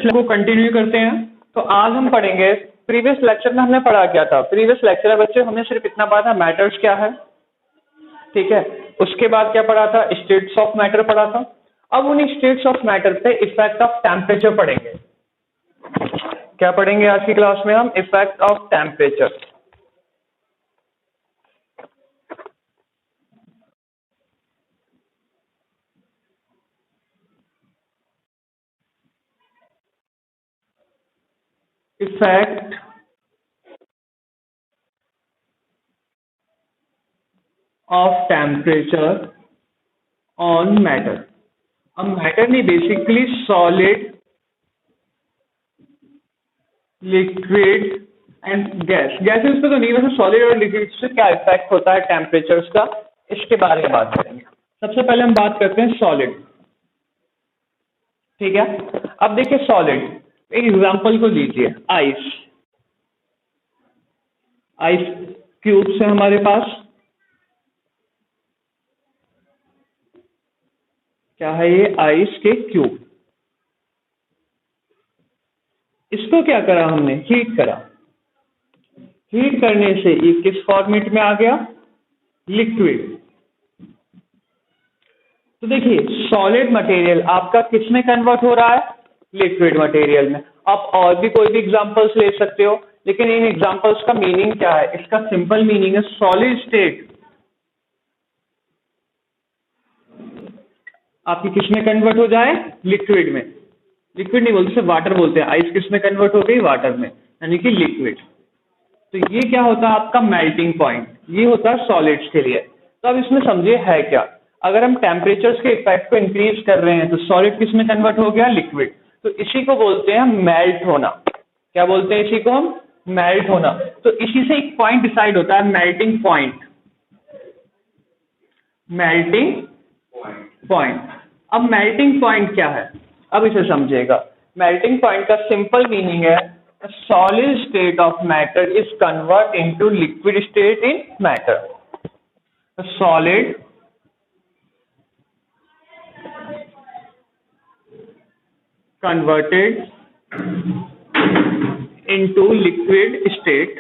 को कंटिन्यू करते हैं। तो आज हम पढ़ेंगे, प्रीवियस लेक्चर में हमने पढ़ा क्या था। प्रीवियस लेक्चर में बच्चे हमने सिर्फ इतना पढ़ा था मैटर्स क्या है, ठीक है। उसके बाद क्या पढ़ा था, स्टेट्स ऑफ मैटर पढ़ा था। अब उन स्टेट्स ऑफ मैटर पे इफेक्ट ऑफ टेम्परेचर पढ़ेंगे। क्या पढ़ेंगे आज की क्लास में हम, effect of temperature. Effect of temperature on matter. अब मैटर नहीं, basically solid, liquid and gas. Gases पे तो नहीं, वैसे सॉलिड और लिक्विड से क्या इफेक्ट होता है टेम्परेचर्स का, इसके बारे में बात करेंगे। सबसे पहले हम बात करते हैं सॉलिड, ठीक है। अब देखिए सॉलिड, एक एग्जांपल को लीजिए, आइस। आइस क्यूब्स है हमारे पास, क्या है ये, आइस के क्यूब। इसको क्या करा हमने, हीट करा। हीट करने से ये किस फॉर्मेट में आ गया, लिक्विड। तो देखिए सॉलिड मटेरियल आपका किस में कन्वर्ट हो रहा है, लिक्विड मटेरियल में। आप और भी कोई भी एग्जांपल्स ले सकते हो, लेकिन इन एग्जांपल्स का मीनिंग क्या है, इसका सिंपल मीनिंग है सॉलिड स्टेट आपकी किस में कन्वर्ट हो जाए, लिक्विड में। लिक्विड नहीं बोलते, वाटर बोलते हैं। आइस किस में कन्वर्ट हो गई, वाटर में, यानी कि लिक्विड। तो ये क्या होता है आपका मेल्टिंग पॉइंट, ये होता है सॉलिड्स के लिए। तो अब इसमें समझिए है क्या, अगर हम टेम्परेचर्स के इफेक्ट को इंक्रीज कर रहे हैं तो सॉलिड किस में कन्वर्ट हो गया, लिक्विड। तो इसी को बोलते हैं मेल्ट होना। क्या बोलते हैं इसी को हम, मेल्ट होना। तो इसी से एक पॉइंट डिसाइड होता है, मेल्टिंग पॉइंट। Melting point. अब मेल्टिंग पॉइंट क्या है, अब इसे समझिएगा। मेल्टिंग पॉइंट का सिंपल मीनिंग है solid state of matter is convert into liquid state in matter. Solid converted into liquid state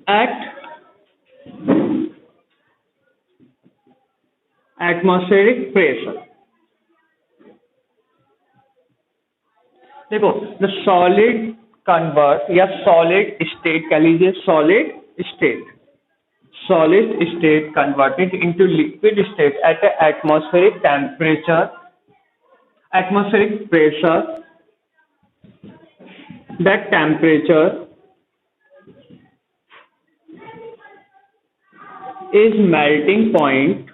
at atmospheric pressure। देखो द सॉलिड कन्वर्ट या सॉलिड स्टेट कह लीजिए, solid state, solid state converted into liquid state at a atmospheric temperature, atmospheric pressure, that temperature is melting point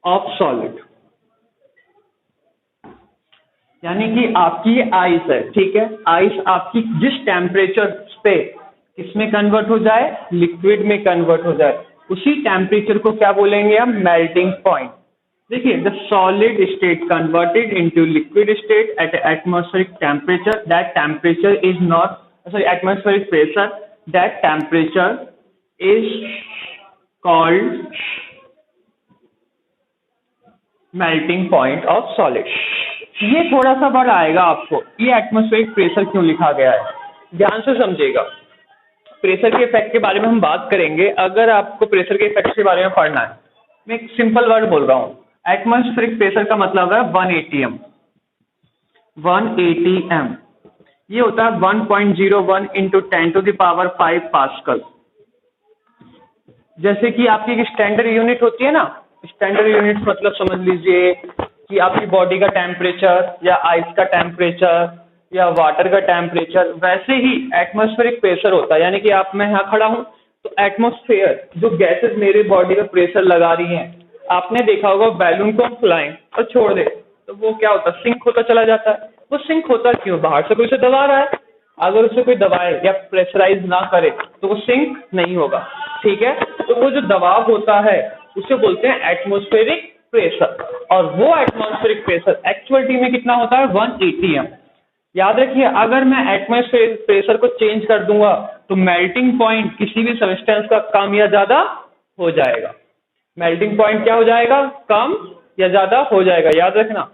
of solid। यानी कि आपकी ice है, ठीक है। आइस आपकी जिस टेम्परेचर पे किसमें कन्वर्ट हो जाए, लिक्विड में कन्वर्ट हो जाए, उसी टेम्परेचर को क्या बोलेंगे हम, मेल्टिंग पॉइंट। देखिए the solid state converted into liquid state at atmospheric temperature, that temperature is not, sorry atmospheric pressure, that temperature is called melting point of solid. ये थोड़ा सा वर्ड आएगा आपको, ये एटमॉस्फेरिक प्रेशर क्यों लिखा गया है, ध्यान से समझिएगा। प्रेशर के इफेक्ट के बारे में हम बात करेंगे। अगर आपको प्रेशर के इफेक्ट के बारे में पढ़ना है, मैं एक सिंपल वर्ड बोल रहा हूँ। एटमॉस्फेरिक प्रेशर का मतलब है 180 m। 180 m ये होता है 1.01 इंटू 10⁵ पास्कल। जैसे कि आपकी एक स्टैंडर्ड यूनिट होती है ना, स्टैंडर्ड यूनिट मतलब समझ लीजिए कि आपकी बॉडी का टेम्परेचर या आइस का टेम्परेचर या वाटर का टेम्परेचर, वैसे ही एटमॉस्फेरिक प्रेशर होता है। यानी कि आप, मैं यहाँ खड़ा हूँ तो एटमॉस्फेयर, जो गैसेस मेरे बॉडी में प्रेशर लगा रही हैं, आपने देखा होगा बैलून को हम फुलाएं और छोड़ दे तो वो क्या होता है, सिंक होता चला जाता है। वो सिंक होता क्यों, बाहर से कोई उसे दबा रहा है। अगर उसे कोई दबाए या प्रेशराइज ना करे तो वो सिंक नहीं होगा, ठीक है। तो वो जो दबाव होता है उसे बोलते हैं एटमॉस्फेरिक प्रेशर, और वो एटमॉस्फेरिक प्रेशर एक्चुअलिटी में कितना होता है, 180 m। याद रखिए, अगर मैं एटमॉस्फेरिक प्रेशर को चेंज कर दूंगा तो मेल्टिंग पॉइंट किसी भी सब्सटेंस का कम या ज्यादा हो जाएगा। मेल्टिंग पॉइंट क्या हो जाएगा, कम या ज्यादा हो जाएगा। याद रखना,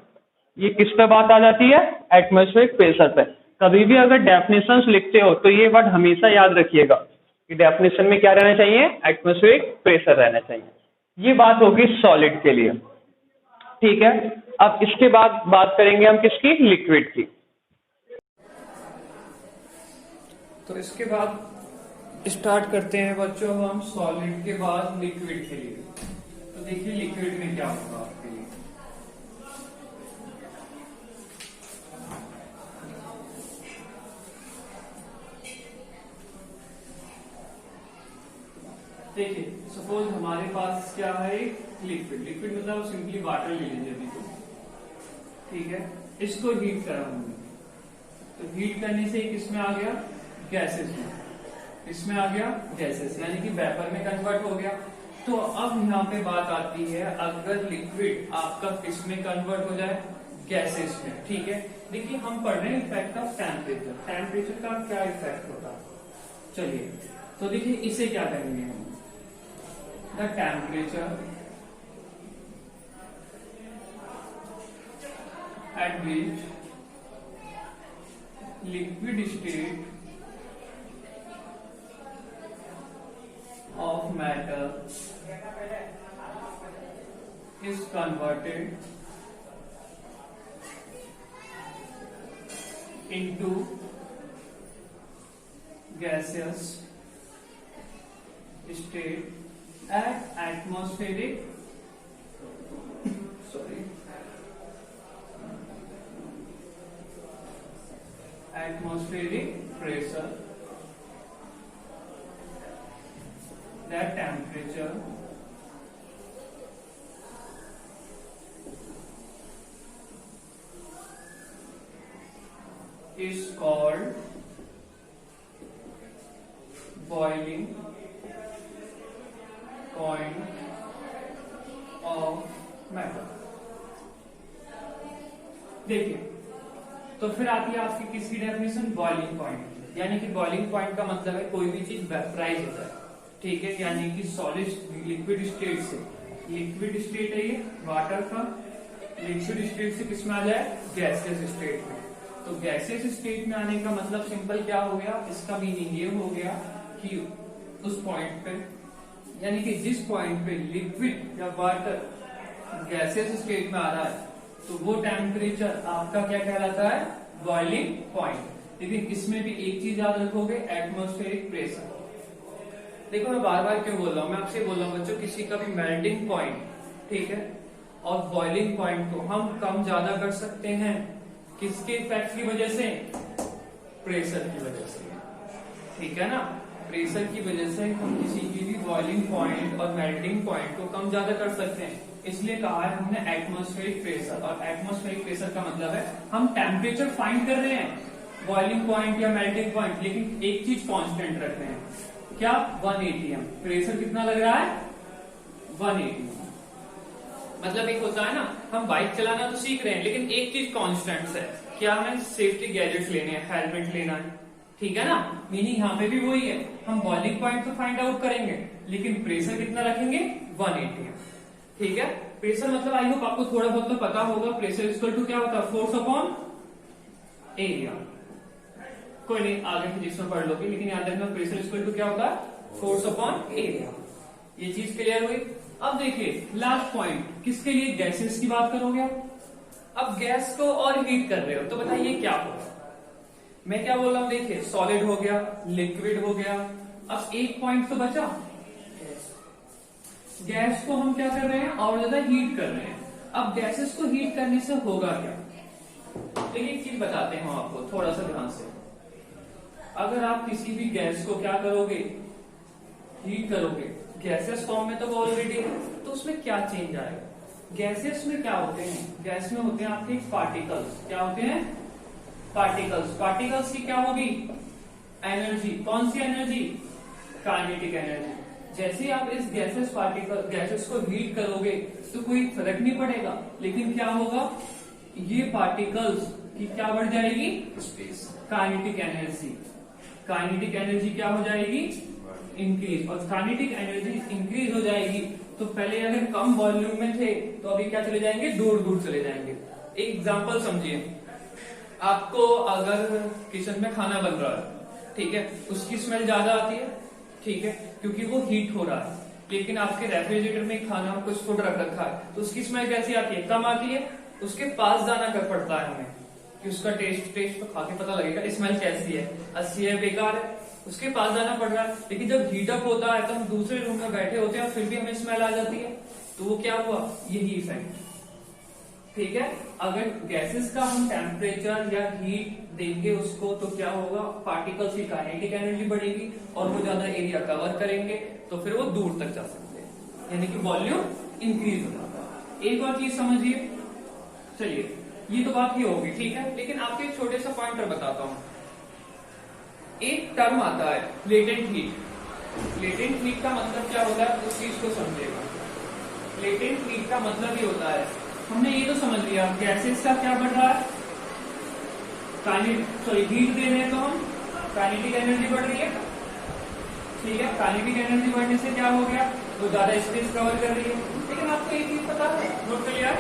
ये किस पे बात आ जाती है, एटमॉस्फेरिक प्रेशर पे। कभी भी अगर डेफिनेशंस लिखते हो तो ये वर्ड हमेशा याद रखिएगा कि डेफिनेशन में क्या रहना चाहिए, एटमॉस्फेरिक प्रेशर रहना चाहिए। ये बात होगी सॉलिड के लिए, ठीक है। अब इसके बाद बात करेंगे हम किसकी, लिक्विड की। तो इसके बाद स्टार्ट करते हैं बच्चों हम सॉलिड के बाद लिक्विड के लिए। तो देखिए लिक्विड में क्या होगा आपके लिए। देखिए सपोज हमारे पास क्या है, लिक्विड। लिक्विड मतलब सिंपली वाटर ले लीजिए अभी तो, ठीक है। इसको हीट करा हमने, तो हीट करने से किसमें आ गया, गैसेस में। इसमें आ गया गैसेस, यानी कि वेपर में कन्वर्ट हो गया। तो अब यहाँ पे बात आती है, अगर लिक्विड आपका किस में कन्वर्ट हो जाए, गैसेस में, ठीक है। देखिए हम पढ़ रहे हैं इफेक्ट ऑफ टेम्परेचर। टेम्परेचर का क्या इफेक्ट होता है, चलिए तो देखिए इसे क्या करेंगे हम, the temperature at which liquid state of matter is converted into gaseous state at atmospheric pressure. That temperature is called boiling point of matter। देखिए तो फिर आती है आपकी किसकी डेफिनेशन, बॉइलिंग पॉइंट। यानी कि बॉइलिंग पॉइंट का मतलब है कोई भी चीज वेपराइज होता है, ठीक है। यानी कि सॉलिड लिक्विड स्टेट से, लिक्विड स्टेट है ये वाटर का, लिक्विड स्टेट से किसमें आ जाए, गैसियस स्टेट में। तो गैसियस स्टेट में आने का मतलब सिंपल क्या हो गया, इसका मीनिंग ये हो गया कि उस पॉइंट पे, यानी कि जिस पॉइंट पे लिक्विड या वाटर गैसियस स्टेट में आ रहा है तो वो टेम्परेचर आपका क्या कहलाता है, बॉइलिंग पॉइंट। लेकिन इसमें भी एक चीज याद रखोगे, एटमॉस्फेरिक प्रेशर। देखो मैं बार बार क्यों बोल रहा हूं, मैं आपसे बोल रहा हूं बच्चों, किसी का भी मेल्टिंग पॉइंट, ठीक है, और बॉइलिंग पॉइंट को हम कम ज्यादा कर सकते हैं किसके इफेक्ट की वजह से, प्रेशर की वजह से, ठीक है ना। प्रेशर की वजह से हम किसी की भी बॉइलिंग पॉइंट और मेल्टिंग पॉइंट को कम ज्यादा कर सकते हैं। इसलिए कहा है हमने एटमॉस्फेरिक प्रेशर। और एटमॉस्फेरिक प्रेशर का मतलब है हम टेम्परेचर फाइंड कर रहे हैं बॉइलिंग पॉइंट या मेल्टिंग पॉइंट, लेकिन एक चीज कांस्टेंट रख रहे हैं, क्या, 1 atm। प्रेशर कितना लग रहा है, 1 atm। मतलब एक होता है ना, हम बाइक चलाना तो सीख रहे हैं लेकिन एक चीज कांस्टेंट है, क्या, हमें सेफ्टी गैजेट्स लेने हैं, हेलमेट लेना है, ठीक है ना। मीनिंग यहाँ पे भी वही है, हम बॉइलिंग पॉइंट तो फाइंड आउट करेंगे लेकिन प्रेशर कितना रखेंगे, 1 atm, ठीक है। प्रेशर मतलब आई होप आपको थोड़ा बहुत तो पता होगा, प्रेशर इक्वल टू क्या होता है, फोर्स अपॉन एरिया। कोई नहीं, आगे फिजिक्स में पढ़ लोगे, लेकिन याद रखना प्रेशर इक्वल टू क्या होता है, फोर्स अपॉन एरिया। ये चीज क्लियर हुई। अब देखिए लास्ट पॉइंट, किसके लिए, गैसेस की बात करोगे। अब गैस को और हीट कर रहे हो तो बताइए क्या होगा। मैं क्या बोल रहा हूं, देखिए सॉलिड हो गया, लिक्विड हो गया, अब एक पॉइंट तो बचा, गैस को हम क्या कर रहे हैं, और ज्यादा हीट कर रहे हैं। अब गैसेस को हीट करने से होगा क्या, देखिए एक चीज बताते हैं हम आपको थोड़ा सा ध्यान से। अगर आप किसी भी गैस को क्या करोगे, हीट करोगे, गैसेस फॉर्म में तो वो ऑलरेडी है, तो उसमें क्या चेंज आएगा। गैसेस में क्या होते हैं, गैस में होते हैं आपके पार्टिकल्स। क्या होते हैं, पार्टिकल्स। पार्टिकल्स की क्या होगी, एनर्जी। कौन सी एनर्जी, काइनेटिक एनर्जी। जैसे आप इस गैसेस को हीट करोगे तो कोई फर्क नहीं पड़ेगा, लेकिन क्या होगा, ये पार्टिकल्स की क्या बढ़ जाएगी, काइनेटिक एनर्जी। काइनेटिक एनर्जी क्या हो जाएगी, इंक्रीज। और काइनेटिक एनर्जी इंक्रीज हो जाएगी तो पहले अगर कम वॉल्यूम में थे तो अभी क्या चले जाएंगे, दूर दूर चले जाएंगे। एक एग्जांपल समझिए, आपको अगर किचन में खाना बन रहा है, ठीक है, उसकी स्मेल ज्यादा आती है, ठीक है, क्योंकि वो हीट हो रहा है। लेकिन आपके रेफ्रिजरेटर में खाना कुछ फूड रख रखा है तो उसकी स्मेल कैसी आती है, कम आती है। उसके पास जाना कर पड़ता है हमें कि उसका टेस्ट तो खा के पता लगेगा स्मेल कैसी है, अच्छी है, बेकार है, उसके पास जाना पड़ रहा है। लेकिन जब हीटअप होता है तो हम दूसरे रूम में बैठे होते हैं और फिर भी हमें स्मेल आ जाती है, तो वो क्या हुआ, यही इफेक्ट। ठीक है, अगर गैसेस का हम टेम्परेचर या हीट देंगे उसको तो क्या होगा, पार्टिकल्स की काइनेटिक एनर्जी बढ़ेगी और वो ज्यादा एरिया कवर करेंगे तो फिर वो दूर तक जा सकते हैं, यानी कि वॉल्यूम इंक्रीज हो जाता है। एक और चीज समझिए, चलिए ये तो बात ही होगी, ठीक है, लेकिन आपको एक छोटे सा पॉइंटर बताता हूं। एक टर्म आता है लेटेंट हीट। लेटेंट हीट का मतलब क्या होता है, उस चीज को समझेगा। लेटेंट हीट का मतलब ये होता है, हमने ये तो समझ लिया गैसेस का क्या बढ़ रहा है, हीट दे रहे हैं तो हम काइनेटिक एनर्जी बढ़ रही है, ठीक है, काइनेटिक एनर्जी बढ़ने से क्या हो गया, वो ज्यादा स्पेस कवर कर रही है। लेकिन आपको एक चीज पता है, नोट कर लिया,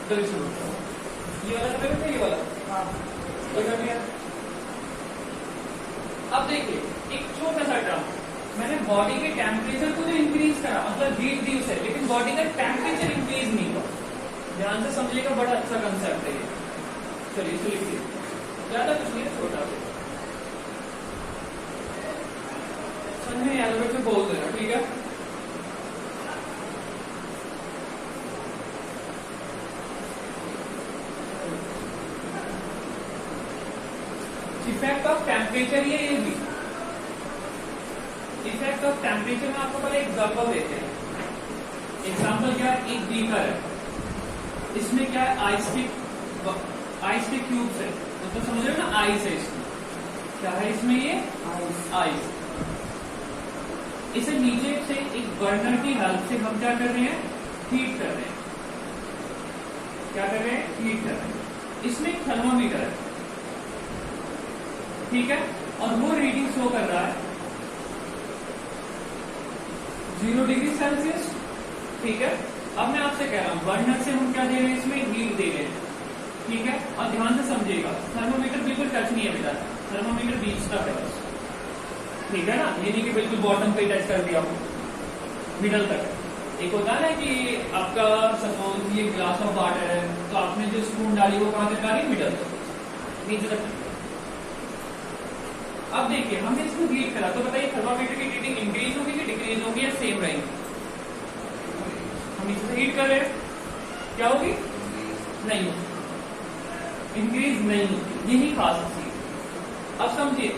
ये वाला कर ये वाला, हाँ तो कर लिया। अब देखिए एक छोटा सा टर्म, मैंने बॉडी के टेम्परेचर को जो इंक्रीज करा, मतलब हीट दी उसे, लेकिन बॉडी का टेम्परेचर इंक्रीज नहीं हुआ। ध्यान से समझिएगा, बड़ा अच्छा कंसेप्ट है ये। चलिए इसे लिखिए, ज्यादा कुछ नहीं है, छोटा सा समझे, एल्बर्ट से बोल देना, ठीक है। इफेक्ट ऑफ टेम्परेचर ये भी, इफेक्ट ऑफ टेम्परेचर में आपको पहले एग्जाम्पल देते हैं। एग्जाम्पल क्या है, एक बीकर है, इसमें क्या है, आइस के क्यूब्स है, मतलब समझ रहे हो ना, आइस है इसमें, क्या है इसमें, ये आइस। इसे नीचे से एक बर्नर की हेल्प से हम क्या कर रहे हैं, हीट कर रहे हैं। क्या कर रहे हैं, हीट कर रहे हैं। इसमें एक थर्मामीटर है, ठीक है, और वो रीडिंग शो कर रहा है 0 डिग्री सेल्सियस, ठीक है। अब मैं आपसे कह रहा हूं, बर्नर से हम क्या दे रहे हैं, इसमें हीट दे रहे हैं, ठीक है। और ध्यान से समझिएगा, थर्मोमीटर बिल्कुल टच नहीं है बेटा, थर्मोमीटर बीच तक है बस, ठीक है ना, ये नहीं कि बिल्कुल बॉटम पे टच कर दिया हो, मिडल तक। एक होता है ना कि आपका सपोज ये ग्लास ऑफ वाटर है, तो आपने जो स्पून डाली वो कहां तक डाली, मिडल तक, नीचे तक। अब देखिए हमने इसको हीट करा, तो बताइए थर्मामीटर की रीडिंग इंक्रीज होगी कि डिक्रीज होगी या सेम रहेगी। हम इससे हीट कर रहे हैं, क्या होगी, नहीं होगी, इंक्रीज नहीं होगी, यही खास चीज। अब समझिए,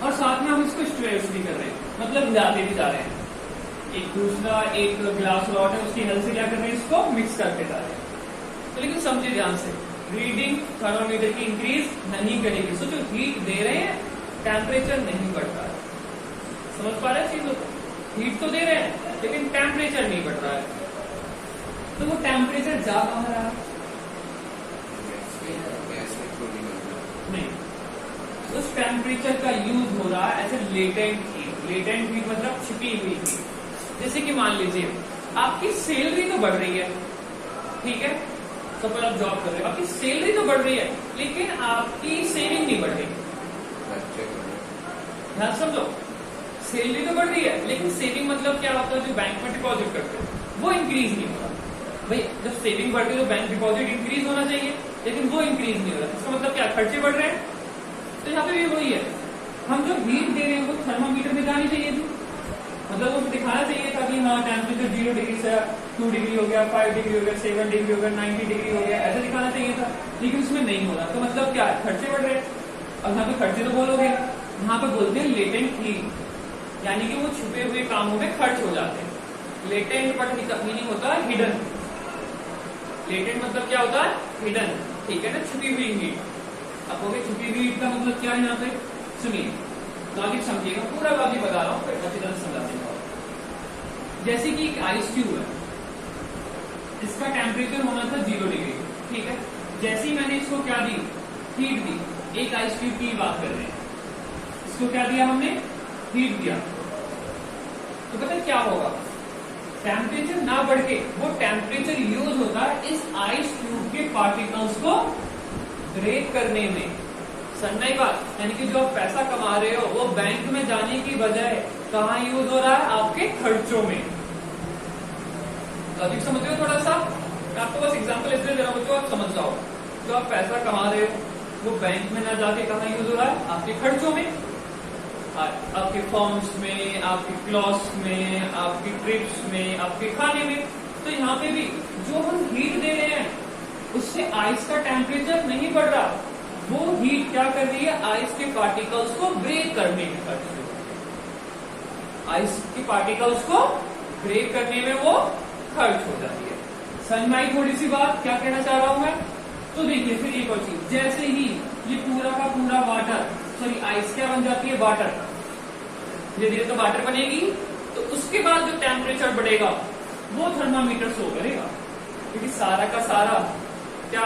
और साथ में हम इसको स्ट्रेस भी कर रहे हैं, मतलब मिलाते भी जा रहे हैं। एक दूसरा एक ग्लास रॉड है, उसकी हेल्प से क्या कर रहे हैं, इसको मिक्स करके जा रहे हैं। तो लेकिन समझिए ध्यान से, रीडिंग थर्मामीटर की इंक्रीज नहीं करेगी। सो जो हीट दे रहे हैं टेम्परेचर नहीं बढ़ता है, समझ पा रहे हैं चीजों को, हीट तो दे रहे हैं लेकिन टेम्परेचर नहीं बढ़ रहा है। तो वो टेम्परेचर जा कहां रहा है, नहीं, उस टेम्परेचर का यूज हो रहा है ऐसे लेटेंट हीट। लेटेंट हीट मतलब छिपी हुई हीट। जैसे कि मान लीजिए आपकी सैलरी तो बढ़ रही है, ठीक है, सपोज आप जॉब कर रहे हो, आपकी सैलरी तो बढ़ रही है लेकिन आपकी सेविंग नहीं बढ़ रही। ध्यान समझो, सैलरी तो बढ़ रही है लेकिन सेविंग मतलब क्या होता है, जो बैंक में डिपॉजिट करते हैं वो इंक्रीज नहीं हो रहा। भाई जब सेविंग बढ़ती है तो बैंक डिपॉजिट इंक्रीज होना चाहिए, लेकिन वो इंक्रीज नहीं हो रहा। इसका मतलब क्या, खर्चे बढ़ रहे हैं। तो यहाँ पे भी वही है, हम जो हीट दे रहे हैं वो थर्मामीटर में जानी चाहिए थी, मतलब वो दिखाना चाहिए था कि हाँ टेम्परेचर 0 डिग्री से 2 डिग्री हो गया, 5 डिग्री हो गया, 7 डिग्री हो गया, 90 डिग्री हो गया, ऐसा दिखाना चाहिए था, लेकिन उसमें नहीं हो रहा। तो मतलब क्या है, खर्चे बढ़ रहे हैं। और यहाँ पे खर्चे तो बोलोगे, यहाँ पे बोलते हैं लेटेंट हीट, यानी कि वो छुपे हुए कामों में खर्च हो जाते हैं। लेटेंट बट मीनिंग होता है हिडन। लेटेंट मतलब क्या होता है, हिडन, ठीक है ना, छुपी हुई हीट। अब हो गई छुपी हुई हीट का मतलब क्या है, यहाँ पे सुनिए, लॉजिक समझिएगा, पूरा लॉजिक बता रहा हूँ, फिर अच्छी तरह समझा देगा। जैसे कि एक आइस क्यूब है, इसका टेम्परेचर होना था 0 डिग्री, ठीक है। जैसे ही मैंने इसको क्या दी, हीट दी, एक आइस क्यूब की बात कर रहे हैं, इसको क्या दिया हमने, हीट दिया, तो पता है क्या होगा, टेम्परेचर ना बढ़ के वो टेम्परेचर यूज होता है इस आइस क्यूब के पार्टिकल्स को ब्रेक करने में। सन्नाई बात, यानी कि जो आप पैसा कमा रहे हो वो बैंक में जाने की बजाय कहाँ यूज हो रहा है, आपके खर्चों में। लॉजिक समझ रहे हो थोड़ा सा, मैं आपको बस एग्जांपल इसलिए दे रहा हूँ जो आप समझ जाओ। जो आप पैसा कमा रहे हो वो बैंक में ना जाके कहाँ यूज हो रहा है, आपके खर्चों में, आपके फॉर्म्स में, आपके क्लॉथ्स में, आपकी ट्रिप्स में, आपके खाने में। तो यहाँ पे भी जो हम हीट दे रहे हैं उससे आइस का टेम्परेचर नहीं बढ़ रहा, वो हीट क्या कर रही है, आइस के पार्टिकल्स को ब्रेक करने में खर्च हो, आइस के पार्टिकल्स को ब्रेक करने में वो खर्च हो जाती है। समझ में आई थोड़ी सी बात क्या कहना चाह रहा हूं मैं? तो देखिए फिर एक और चीज, जैसे ही ये पूरा का पूरा वाटर, सॉरी आइस क्या बन जाती है, वाटर, धीरे धीरे तो वाटर बनेगी, तो उसके बाद जो टेम्परेचर बढ़ेगा वो थर्मामीटर शो करेगा, क्योंकि सारा का सारा क्या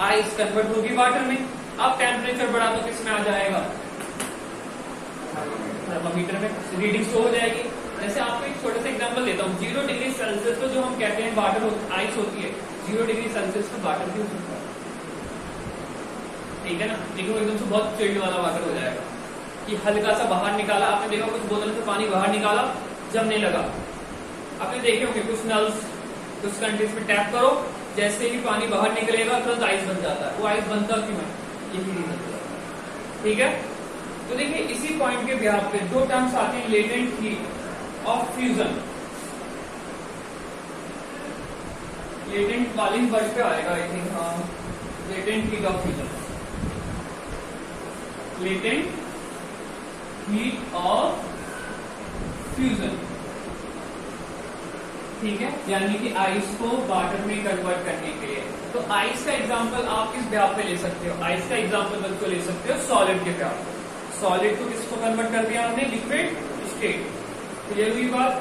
आइस कन्वर्ट होगी वाटर में। अब टेम्परेचर बढ़ा तो किस में आ जाएगा, थर्मामीटर में रीडिंग शो हो जाएगी। जैसे आपको एक छोटा सा एग्जांपल देता हूँ, 0 डिग्री सेल्सियस तो जो हम कहते हैं वाटर आइस होती है, 0 डिग्री सेल्सियस तो वाटर भी हो सकता है, ठीक है ना। लेकिन एकदम से बहुत चिल्ड वाला वाटर हो जाएगा कि हल्का सा बाहर निकाला, आपने देखा कुछ बोतल से पानी बाहर निकाला, जमने लगा। आपने देखे होंगे कुछ नल्स, कुछ कंट्रीज में टैप करो, जैसे ही पानी बाहर निकलेगा तुरंत आइस बन जाता है। वो आइस बनता क्यों है, यही रीजन है, ठीक है। तो देखिए इसी पॉइंट के बिहाफ पे दो टर्म्स आते हैं, latent heat of fusion. Latent वाली वर्ड पे आएगा आई थिंक, हाँ, latent heat of fusion, latent heat of fusion, ठीक है, यानी कि आइस को वाटर में कन्वर्ट करने के लिए। तो आइस का एग्जांपल आप किस ब्याह पे ले सकते हो, आइस का एग्जांपल बच्चों ले सकते हो सॉलिड के ब्याह पे। सॉलिड को किसको कन्वर्ट कर दिया हमने, लिक्विड स्टेट। क्लियर हुई बात?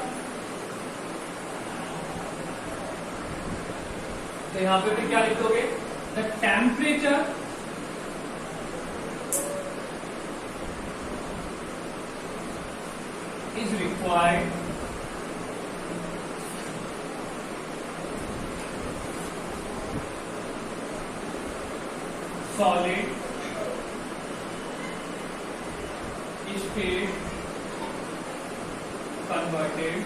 तो यहां पे फिर क्या लिखोगे, the temperature is required solid state converted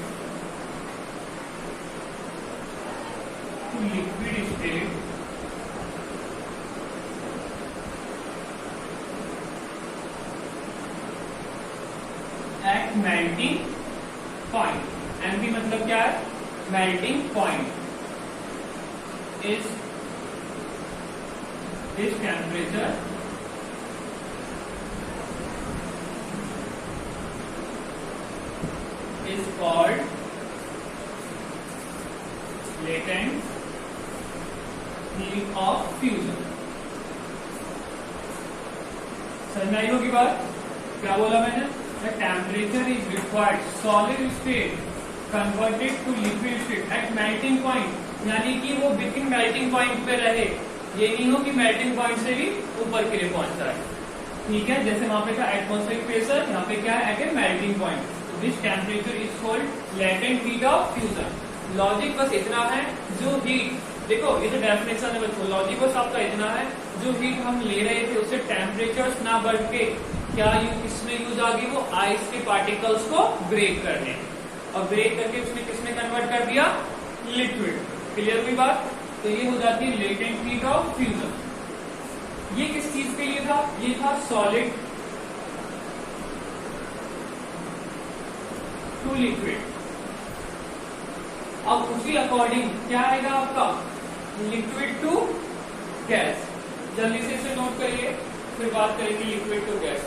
to liquid state at melting point। MT मतलब क्या है, melting point is this temperature is called latent heat of fusion। समझ में आई होगी बात, क्या बोला मैंने, the temperature is required solid state converted to liquid state at melting point, यानी कि वो बिल्कुल मेल्टिंग पॉइंट पे रहे, ये नहीं हो कि मेल्टिंग पॉइंट से भी ऊपर के लिए पहुंच जाए, ठीक है। जैसे वहां पे था एटमॉस्फेरिक प्रेशर, यहाँ पे क्या है, at a melting point. This temperature is called latent heat of fusion. Logic बस इतना है, जो हीट, देखो ये तो डेफिनेशन है बच्चों, लॉजिक बस आपका इतना है, जो हीट हम ले रहे थे उससे टेम्परेचर ना बढ़ के क्या किसमें यूज आ गई, वो आइस के पार्टिकल्स को ब्रेक करने, और ब्रेक करके उसने किसमें कन्वर्ट कर दिया, लिक्विड। क्लियर हुई बात? तो ये हो जाती है लेटेंट हीट ऑफ फ्यूजन। ये किस चीज के लिए था, ये था सॉलिड टू लिक्विड। अब उसी अकॉर्डिंग क्या आएगा आपका, लिक्विड टू गैस। जल्दी से इसे नोट करिए, फिर बात करेंगे लिक्विड टू गैस।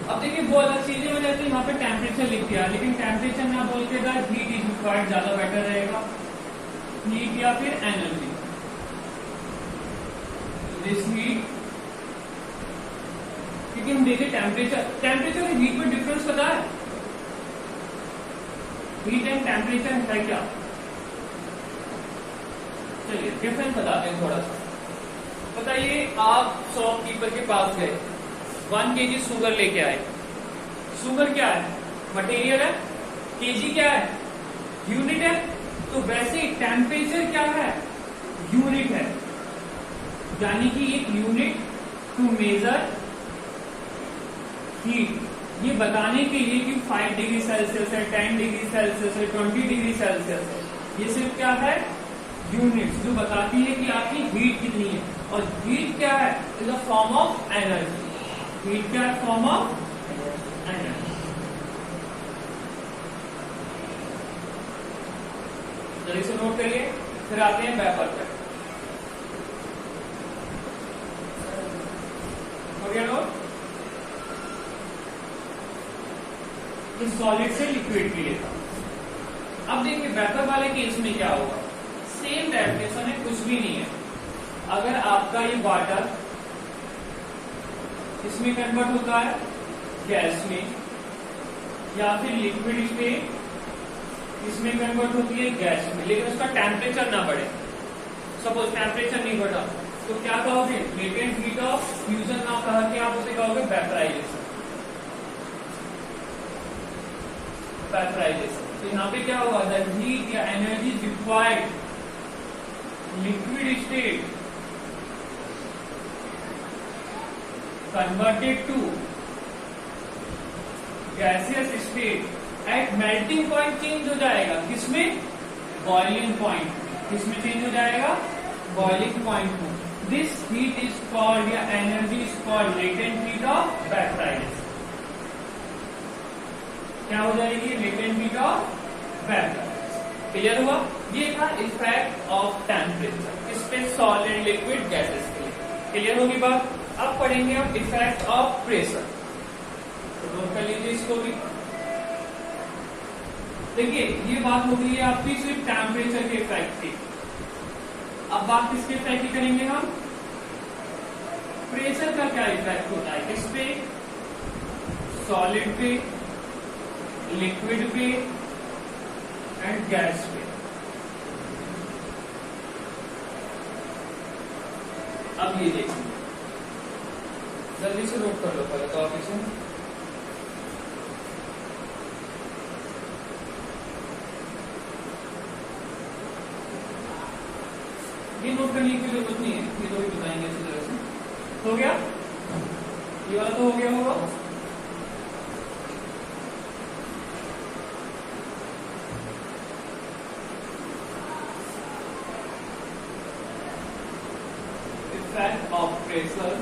अब देखिए वो अलग चीजें हो जाती है, यहाँ पे टेम्परेचर लिख दिया, लेकिन टेम्परेचर ना बोल के हीट इज रिक्वायर्ड ज्यादा बेटर रहेगा, हीट या फिर एनर्जी। दिस हीट क्योंकि हम देखे टेम्परेचर और हीट में डिफरेंस पता है? हीट एंड टेम्परेचर है क्या? चलिए डिफरेंस बताते हैं थोड़ा सा। बताइए, आप शॉपकीपर के पास गए, 1 kg शुगर लेके आए। शुगर क्या है? मटेरियल है। केजी क्या है? यूनिट है। तो वैसे ही टेम्परेचर क्या है? यूनिट है। यानी कि एक यूनिट टू मेजर हीट, ये बताने के लिए कि 5 डिग्री सेल्सियस है, 10 डिग्री सेल्सियस है, 20 डिग्री सेल्सियस है, ये सिर्फ क्या है? यूनिट्स, जो बताती है कि आपकी हीट कितनी है। और हीट क्या है? Is a form of energy. Heat क्या है? Form of energy. जल्दी से नोट करिए, फिर आते हैं वेपर पे। हो गया नोट? इस सॉलिड से लिक्विड के लिए था। अब देखिए वेपर वाले केस में क्या होगा? सेम डेफिनेशन है, कुछ भी नहीं है। अगर आपका ये वाटर इसमें कन्वर्ट होता है गैस में, या फिर लिक्विड स्टेट इसमें कन्वर्ट होती है गैस में, लेकिन उसका टेम्परेचर ना बढ़े। सपोज टेम्परेचर नहीं बढ़ा, तो क्या कहोगे? लेटेंट हीट ऑफ फ्यूजन ना कहा कि आप उसे कहोगे वेपराइजेशन। वेपराइजेशन। तो यहाँ पे क्या होगा? द हीट या energy required liquid state converted to gaseous state at melting point change हो जाएगा। किसमें? Boiling point. किसमें चेंज हो जाएगा? बॉइलिंग पॉइंट में। दिस हीट इज कॉल्ड या energy is called latent heat of vaporisation. क्या हो जाएगी? Latent heat of vaporisation. Clear हुआ? ये था इफेक्ट ऑफ टेम्परेचर इस पे सॉलिड लिक्विड गैसेस के लिए। क्लियर होगी बात? अब पढ़ेंगे हम इफेक्ट ऑफ प्रेशर। तो नोट कर लीजिए इसको भी। देखिए, ये बात हो गई है आपकी सिर्फ टेम्परेचर के इफेक्ट की। अब बात किसके इफेक्ट की करेंगे हम? प्रेशर का क्या इफेक्ट होता है किस पे? सॉलिड पे, लिक्विड पे एंड गैस पे। अब ये देखिए, जल्दी से नोट कर लो पहले तो आप इसे। ये नोट करने की जरूरत नहीं है, ये तो भी बताएंगे अच्छी तरह से। हो गया? ये वाला तो हो गया होगा। इफेक्ट ऑफ प्रेशर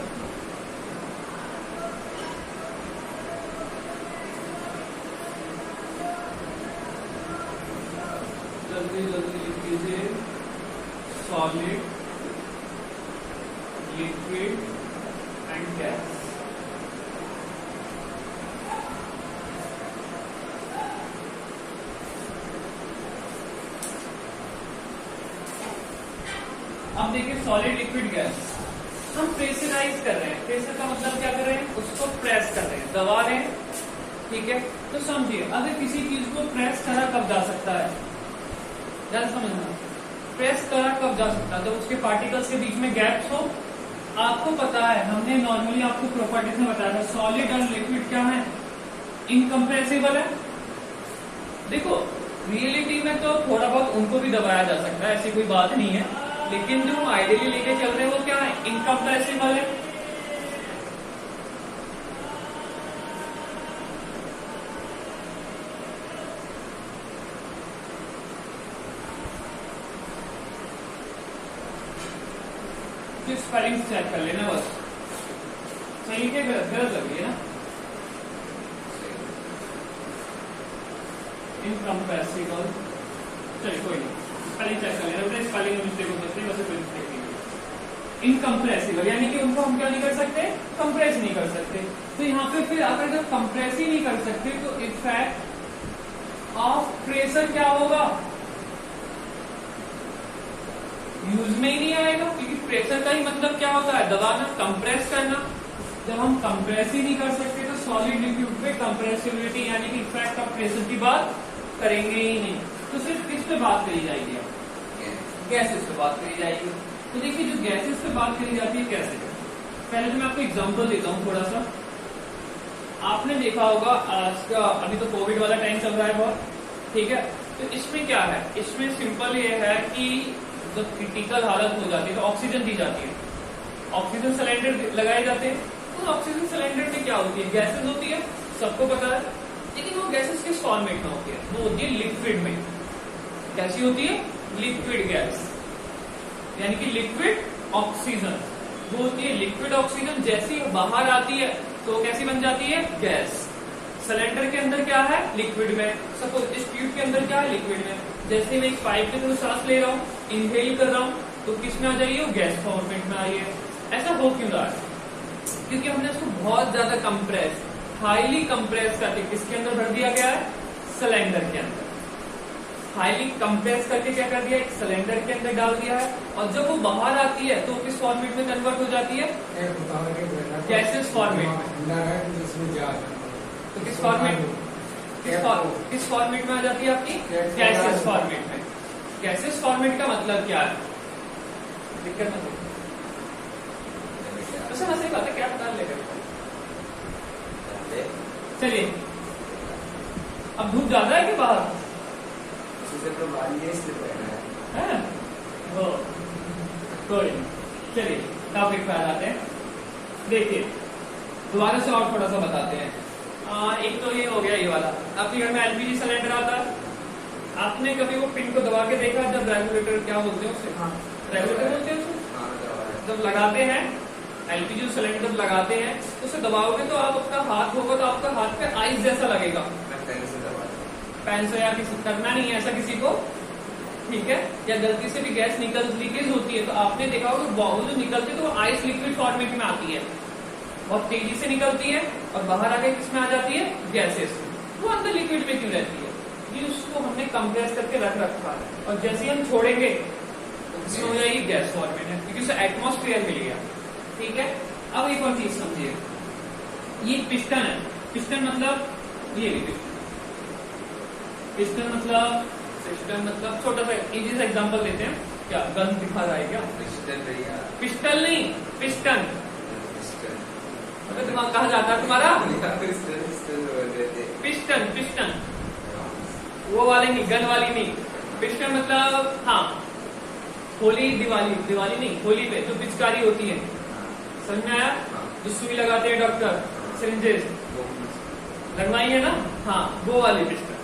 जल्दी जल्दी लिख लीजिए। Solid, liquid and gas. अब देखिए सॉलिड, लिक्विड, गैस। हम प्रेशराइज कर रहे हैं। प्रेशर का मतलब क्या कर रहे हैं? उसको प्रेस कर रहे हैं, दबा रहे हैं। ठीक है, तो समझिए, अगर किसी चीज को प्रेस करा कब जा सकता है? ध्यान समझना, प्रेस करा कब जा सकता है? जब उसके पार्टिकल्स के बीच में गैप्स हो। आपको पता है, हमने नॉर्मली आपको प्रॉपर्टीज में बताया था, सॉलिड और लिक्विड क्या है? इनकम्प्रेसिबल है। देखो, रियलिटी में तो थोड़ा बहुत उनको भी दबाया जा सकता है, ऐसी कोई बात नहीं है, लेकिन जो हम आइडियली लेके चल रहे हैं वो क्या है? इनकम्प्रेसिबल है। स्पेलिंग चेक कर लेना बस, सही है गलत? गलत लग रही है ना? इनकम्प्रेसिबल। चलिए कोई नहीं, स्पेलिंग चेक कर लेना बेटा। स्पेलिंग में मिस्टेक हो सकती है, वैसे कोई मिस्टेक नहीं है। इनकम्प्रेसिबल यानी कि उनको हम क्या नहीं कर सकते? कंप्रेस नहीं कर सकते। तो यहाँ पे फिर अगर जब कंप्रेस ही नहीं कर सकते तो इफेक्ट ऑफ प्रेशर क्या होगा? यूज में ही नहीं आएगा, क्योंकि प्रेशर का ही मतलब क्या होता है? दबाना, कंप्रेस करना। जब हम कंप्रेस ही नहीं कर सकते तो सॉलिड लिक्विड पे कंप्रेसिबिलिटी यानी कि इफेक्ट ऑफ प्रेशर की बात करेंगे ही नहीं। तो सिर्फ किस पे बात करी जाएगी? अब गैसेस पे बात करी जाएगी। तो देखिए जो गैसेस पे बात करी जाती है कैसे, पहले तो मैं आपको एग्जांपल देता हूँ थोड़ा सा। आपने देखा होगा आज का, अभी तो कोविड वाला टाइम चल रहा है बहुत, ठीक है, तो इसमें क्या है, इसमें सिंपल ये है कि जब क्रिटिकल हालत हो जाती है तो ऑक्सीजन दी जाती है, ऑक्सीजन सिलेंडर लगाए जाते हैं। तो ऑक्सीजन सिलेंडर में क्या होती है? गैसेस होती है, सबको पता है, लेकिन वो गैसेस किस फॉर्मेट में होती है? वो होती है लिक्विड में। कैसी होती है? लिक्विड गैस, यानी कि लिक्विड ऑक्सीजन। वो होती है लिक्विड ऑक्सीजन, जैसी बाहर आती है तो कैसी बन जाती है? गैस। सिलेंडर के अंदर क्या है? लिक्विड में। सपोज इस ट्यूब के अंदर क्या है? लिक्विड में। जैसे मैं एक पाइप के थ्रू सांस ले रहा हूँ, इनहेल कर रहा हूँ, तो किस में आ जाइए? वो गैस फॉर्मेट में आई है। ऐसा हो क्यों रहा है? क्योंकि हमने उसको बहुत ज्यादा कंप्रेस, हाईली कंप्रेस करके किसके अंदर भर दिया गया है? सिलेंडर के अंदर। हाईली कंप्रेस करके क्या कर दिया? एक सिलेंडर के अंदर डाल दिया है, और जब वो बाहर आती है तो किस फॉर्मेट में कन्वर्ट हो जाती है? गैसेस फॉर्मेट में। तो किस फॉर्मेट, किस फॉर्मेट में आ जाती है आपकी? गैसेस फॉर्मेट में। गैसेस फॉर्मेट का मतलब क्या है? दिक्कत ना हो, सही बात है, क्या बता लेकर चलिए। अब धूप ज्यादा है कि बाहर? तो है वो कोई, चलिए टॉपिक पे आ जाते हैं। देखिए दोबारा से और थोड़ा सा बताते हैं। एक तो ये हो गया ये वाला, आपके घर में एलपीजी सिलेंडर आता है, आपने कभी वो पिन को दबा के देखा? जब रेगुलेटर, क्या बोलते हैं उसे? हाँ, रेगुलेटर बोलते हैं उसे। जब लगाते हैं एलपीजी सिलेंडर लगाते हैं तो उसे दबाओगे तो आप अपना हाथ होगा तो आपका हाथ पे आइस जैसा लगेगा। पेन से या किसी करना नहीं है ऐसा किसी को, ठीक है? या गलती से भी गैस लीकेज होती है तो आपने देखा होगा वो जो निकलती है तो वो आइस लिक्विड फॉर्मेट में आती है, बहुत तेजी से निकलती है और बाहर आके किसमें आ जाती है? गैसेस। वो अंदर लिक्विड में क्यों रहती है? ये उसको हमने कंप्रेस करके रख रखा है, और जैसे हम छोड़ेंगे तो हो जाएगी गैस फॉर्मेट में, क्योंकि उसे एटमॉस्फेयर मिल गया, ठीक है? अब एक और चीज समझिए, ये पिस्टन है। पिस्टन मतलब ये पिस्टन मतलब छोटा सा इजी सा एग्जांपल लेते हैं। क्या गन दिखा रहा है क्या? पिस्टल नहीं, पिस्टन। दिमाग कहाँ जाता है तुम्हारा? पिस्टन, पिस्टन वो वाले नहीं, गन वाली नहीं। पिस्टन मतलब, हाँ, होली, दिवाली नहीं, होली पे जो पिचकारी होती है, समझ में आया? जो सुई लगाते हैं डॉक्टर, सिरिंजेस लगवाई है ना, हाँ, वो वाली पिस्टन,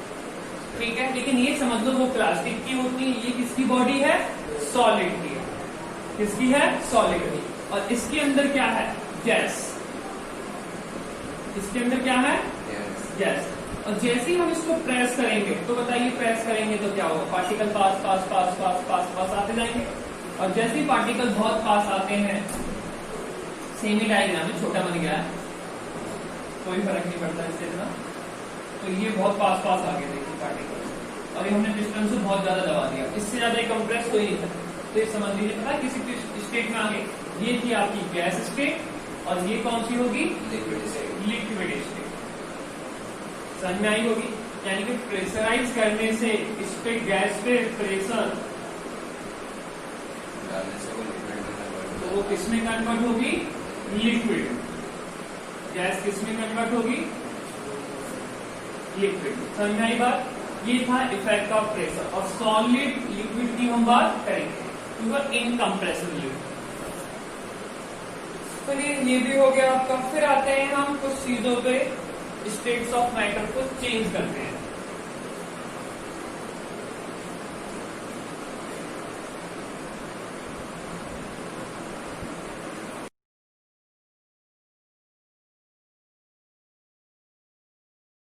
ठीक है? लेकिन ये समझ लो वो प्लास्टिक की होती है, ये किसकी बॉडी है? सॉलिड की है। किसकी है? सॉलिड की। और इसके अंदर क्या है? गैस। इसके अंदर क्या है? गैस। और जैसे ही हम इसको प्रेस करेंगे तो बताइए, प्रेस करेंगे तो क्या होगा? पार्टिकल पास पास पास पास पास पास आते जाएंगे, और जैसे ही पार्टिकल बहुत पास आते हैं, सेमी डायग्राम में छोटा बन गया है, कोई फर्क नहीं पड़ता इससे इतना, तो ये बहुत पास पास आ गए देखिए पार्टिकल, और ये हमने पिस्टन से बहुत ज्यादा दबा दिया, इससे ज्यादा कंप्रेस हो ही नहीं था। तो ये समझ लीजिए, पता है किसी स्टेट में आगे, ये थी आपकी गैस स्टेट, और ये कौन सी होगी? Liquid state. समझ में आई होगी? यानी कि प्रेशराइज करने से इस पे गैस पे प्रेशर, तो वो किसमें कन्वर्ट होगी? लिक्विड। गैस किसमें कन्वर्ट होगी? लिक्विड। समझ में आई बात? ये था इफेक्ट ऑफ प्रेशर। और सॉलिड लिक्विड की हम बात करेंगे, इनकम्प्रेसिबल। तो ये भी हो गया आपका। फिर आते हैं हम कुछ चीजों पे, स्टेट्स ऑफ मैटर को चेंज करते हैं।